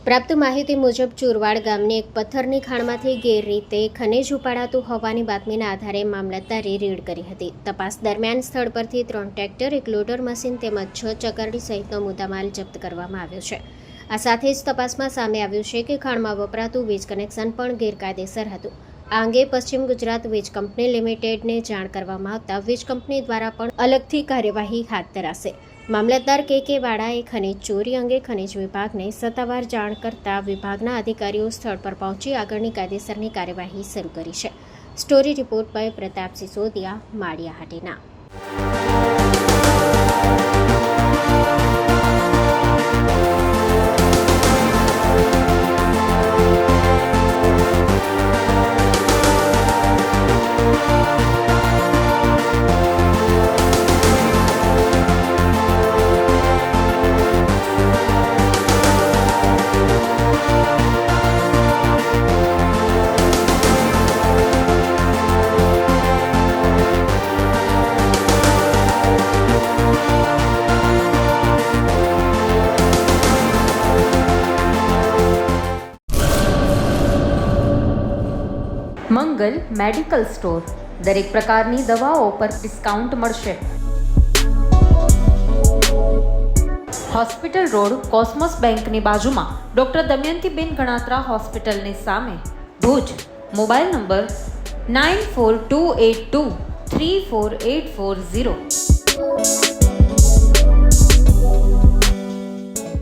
પ્રાપ્ત માહિતી મુજબ ચુરવાડ ગામની એક પથ્થરની ખાણમાંથી ગેરરીતે ખનિજ ઉપાડાતું હોવાની બાતમીના આધારે મામલતદારે રેડ કરી હતી. તપાસ દરમિયાન સ્થળ પરથી 3 ટ્રેક્ટર, એક લોડર મશીન તેમજ 6 ચકરડી સહિતનો મુદ્દામાલ જપ્ત કરવામાં આવ્યો છે. આ સાથે જ તપાસમાં સામે આવ્યું છે કે ખાણમાં વપરાતું વીજ કનેક્શન પણ ગેરકાયદેસર હતું. આ અંગે પશ્ચિમ ગુજરાત વીજ કંપની લિમિટેડને જાણ કરવામાં આવતા વીજ કંપની દ્વારા પણ અલગથી કાર્યવાહી હાથ ધરાશે. મામલતદાર કે વાડાએ ખનિજ ચોરી અંગે ખનિજ વિભાગને સત્તાવાર જાણ કરતા વિભાગના અધિકારીઓ સ્થળ પર પહોંચી આગળની કાયદેસરની કાર્યવાહી શરૂ કરી છે. Story report by Pratap Sisodiya, Maliya Hatina. Mangal medical store, દરેક પ્રકારની દવાઓ પર ડિસ્કાઉન્ટ મળશે. હોસ્પિટલ રોડ, કોસ્મોસ બેંકની બાજુમાં, ડૉક્ટર દમયંતીબેન ગણાત્રા હોસ્પિટલની સામે, ભુજ. Mobile number 9428234840.